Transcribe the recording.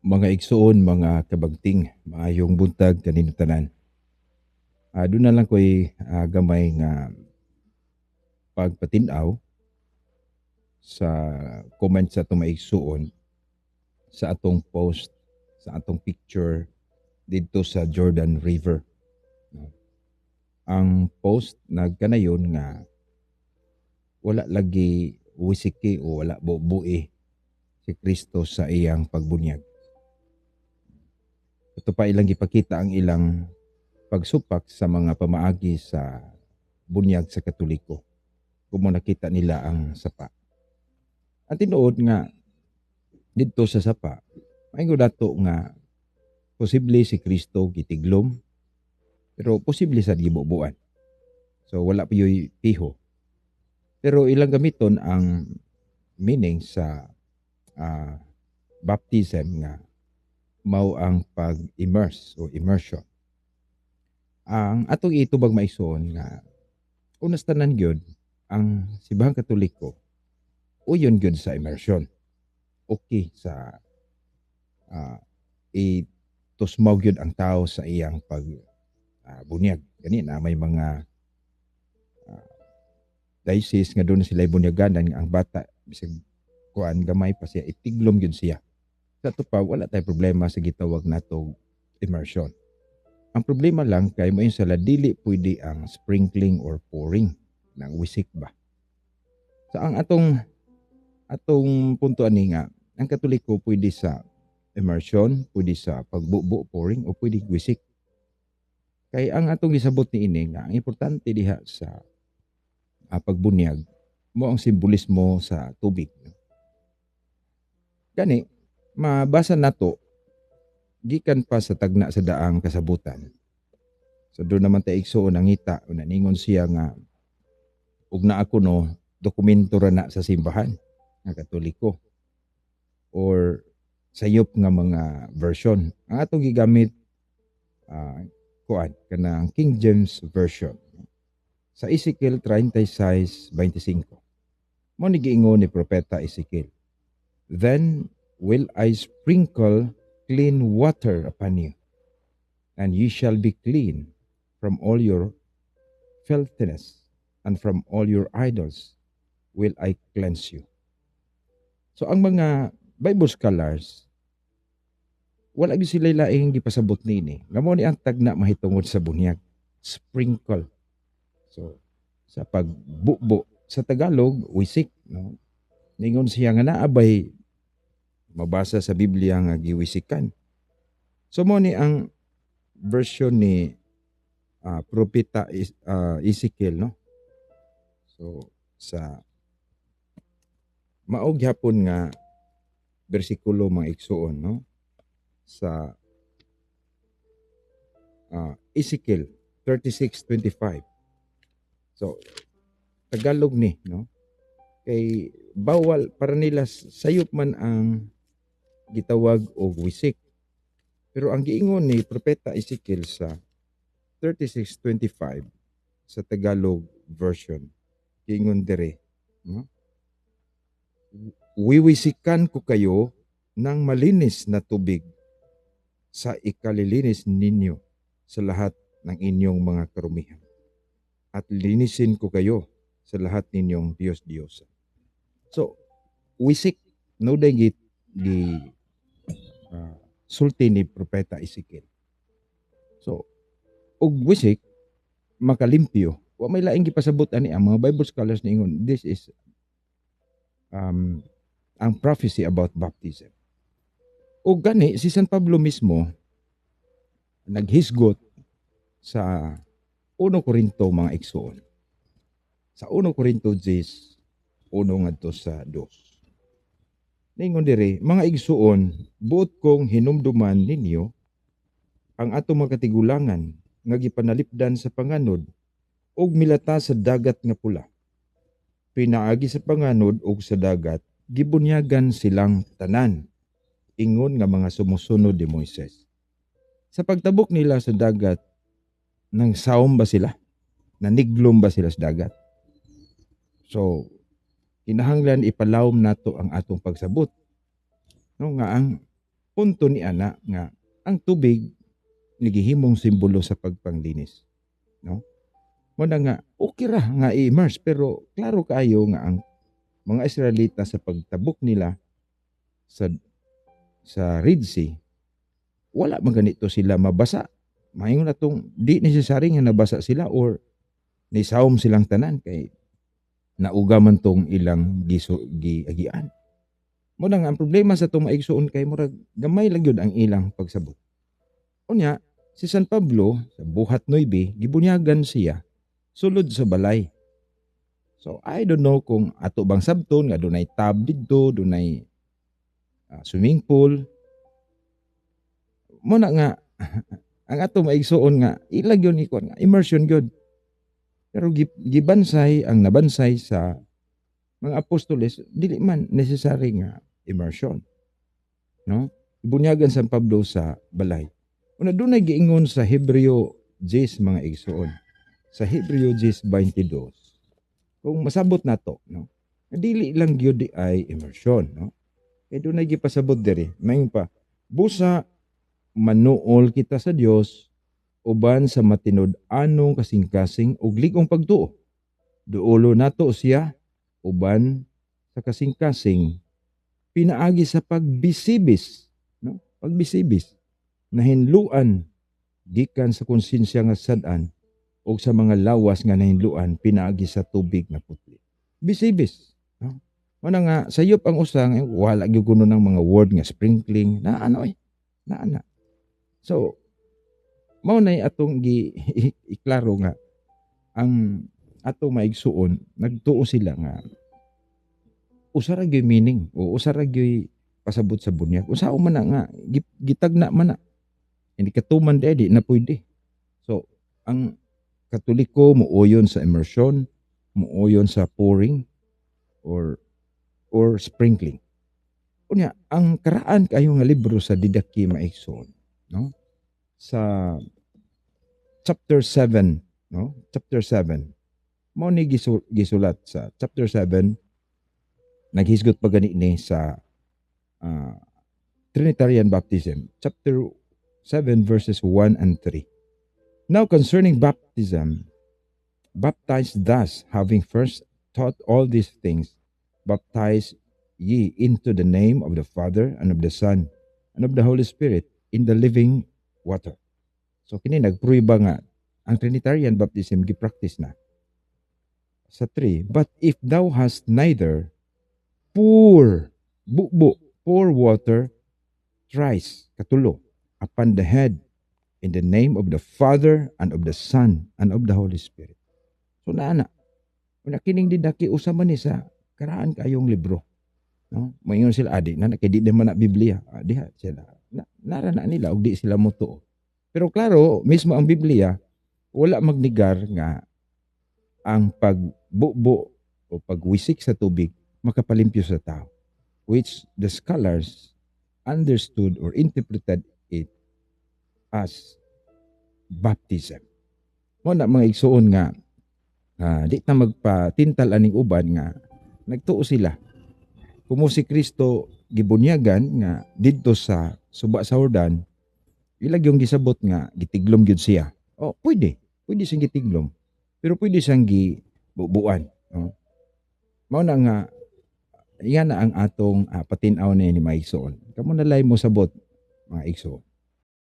Mga igsoon, mga kabagting, maayong buntag kanino tanan. Doon na lang ko'y gamay nga pagpatin-aw sa comment sa atong maigsoon sa atong post, sa atong picture dito sa Jordan River. No? Ang post nagkanayon nga wala lagi wisiki o wala bubuhi si Kristo sa iyang pagbunyag. Ito pa ilang gipakita ang ilang pagsupak sa mga pamaagi sa bunyag sa Katoliko. Kung nakita nila ang sapa. At tinuod nga dito sa sapa, maingod dato nga posible si Kristo gitiglom, pero posible sa gibubuan. So wala pa yo'y piho. Pero ilang gamiton ang meaning sa baptism nga mao ang pag-immerse o immersion. Ang atong itubag maison nga unas tanan gyud ang Simbahang Katoliko uyon gyud sa immersion. Okay sa itusmaw gyud ang tao sa iyang pagbunyag. Ganina may mga diocese nga doon sila bunyagan ang bata bisag kuan gamay pa siya itiglom gyud siya. Sa pa wala tay problema sa gitawag nato immersion. Ang problema lang kay mo sa dili pwede ang sprinkling or pouring ng wisik ba. So ang atong punto ani nga ang Katoliko pwede sa immersion, pwede sa pagbubo pouring o pwede wisik. Kay ang atong gisabot ni ini nga ang importante diha sa pagbunyag mo ang simbolismo sa tubig. Gani mabasa nato gikan pa sa tagna sa daang kasabutan. So doon naman tayo igsoon ang ngita o naningon siya nga ug na ako no dokumento ra na sa simbahan nga Katoliko or sayop nga mga version. Ang atong gigamit kanang King James Version sa Ezekiel 36:25. Mo ni giingon ni propeta Ezekiel, "Then will I sprinkle clean water upon you, and ye shall be clean from all your filthiness, and from all your idols will I cleanse you." So ang mga Bible scholars, wala gyud sila laing gipasabot nini. Ngamo ni ang tagna mahitungod sa bunyag, sprinkle. So sa pagbubo sa Tagalog, wisik, no? Ningon siya nga naabay mabasa sa Biblia nga giwisikan. So mo ni ang version ni propeta Ezekiel, no? So sa maog gyapon nga bersikulo mga igsoon, no? Sa Ezekiel 36:25. So Tagalog ni, no? Kay bawal para nila sayop man ang gitawag og wisik. Pero ang giingon ni propeta Ezekiel sa 36:25 sa Tagalog version, giingon dire, no? Wiwisikan ko kayo ng malinis na tubig sa ikalilinis ninyo sa lahat ng inyong mga karumihan. At linisin ko kayo sa lahat ninyong Diyos-Diyosa. So, wisik, no day sulti ni propeta Ezekiel. So, og wisik, makalimpyo. Wa may laing gipasabot ani ang mga Bible scholars ningon, this is ang prophecy about baptism. O gani, si San Pablo mismo, naghisgot sa 1 Corinto mga igsoon. Sa 1 Corinto 10, 1 ngadto sa 2. Ningon dire, mga igsoon, buot kong hinumduman ninyo ang atong mga katigulangan nga gipanalipdan sa panganod ug milata sa dagat nga pula. Pinaagi sa panganod ug sa dagat, gibunyagan silang tanan, ingon nga mga sumusunod ni Moises. Sa pagtabok nila sa dagat, nang saom ba sila? Naniglom ba sila sa dagat? So, kinahanglan ipalawom nato ang atong pagsabot. No, nga ang punto ni ana nga ang tubig nagihimong simbolo sa pagpanglinis, no? Mo na nga okay ra nga i-immerse pero klaro kayo nga ang mga Israelita sa pagtabok nila sa Red Sea, wala man ganito sila mabasa. Mahingon na tong di necessary nga nabasa sila or nisawom silang tanan kay nauga man tong ilang giagian. Mo na nga ang problema sa itong maigsuon kay murag gamay lang yun ang ilang pagsabot. Unya, si San Pablo sa buhat 9 gibunyagan siya sulod sa balay. So I don't know kung ato bang sabton nga dunay tub didto, dunay swimming pool. Mo na nga ang ato maigsuon nga ilag yun ikon nga immersion gyud. Pero gibansay ang nabansay sa mga apostoles dili man necessary nga immersion, no? Ibunyagan San Pablo sa balay. Una dunay giingon sa Hebreo 10 mga igsuon. Sa Hebreo 10:22. Kung masabot nato, no? Dili lang gyud di ay immersion, no? Kay dunay gipasabot diri, mayon pa busa manuol kita sa Dios uban sa matinud-anong kasing-kasing ug lig-ong pagtuo. Duolo nato siya uban sa kasing-kasing pinaagi sa pagbisibis, no? Pagbisibis na hinluan gikan sa konsensya nga sad-an o sa mga lawas nga nahinluan pinaagi sa tubig na putli. Bisibis, no? Mana nga sayop ang usang wala gyud kuno ng mga word nga sprinkling na ano na ana. So mao nay atong iklaro nga ang ato maigsuon nagtuo sila nga usa ra gyud meaning o usa ra gyud pasabot sa bunyag. Usaon man na nga gitagna man na. Hindi katuman di na pwede. So ang Katoliko muuyon sa immersion, muuyon sa pouring or sprinkling. Unya ang karaan kayo nga libro sa Didaki maigsoon, no? Sa chapter 7, no? Chapter 7. Mao ni gisulat sa chapter 7 naghisgot pa gani ni sa Trinitarian Baptism, chapter 7 verses 1 and 3. Now concerning baptism, baptize thus, having first taught all these things, baptize ye into the name of the Father and of the Son and of the Holy Spirit in the living water. So kini nagpruiba nga ang Trinitarian baptism gipractice na. Sa 3, but if thou hast neither pour water thrice, katulo, upon the head, in the name of the Father and of the Son and of the Holy Spirit. So naana, kung nakining didaki usaman ni sa karaan kayong libro. No? Mayon sila adi na kay di naman na Biblia. Diha sila. Nara na nila og di sila motuo. Pero klaro, mismo ang Biblia wala magnigar nga ang pagbubo o pagwisik sa tubig makapalimpyo sa tao, which the scholars understood or interpreted it as baptism. Mo na mga igsuon nga di ta magpatintal aning uban nga nagtuo sila. Kumo si Kristo gibunyagan nga didto sa suba sa Jordan, ilag yung gisabot nga gitiglom gyud siya. Oh, pwede siyang gitiglom. Pero pwede siyang gibubuan, no? Mao na nga yan na ang atong patin-aw ni maigsoon. Kamo na lay mo sabot mga igsoon.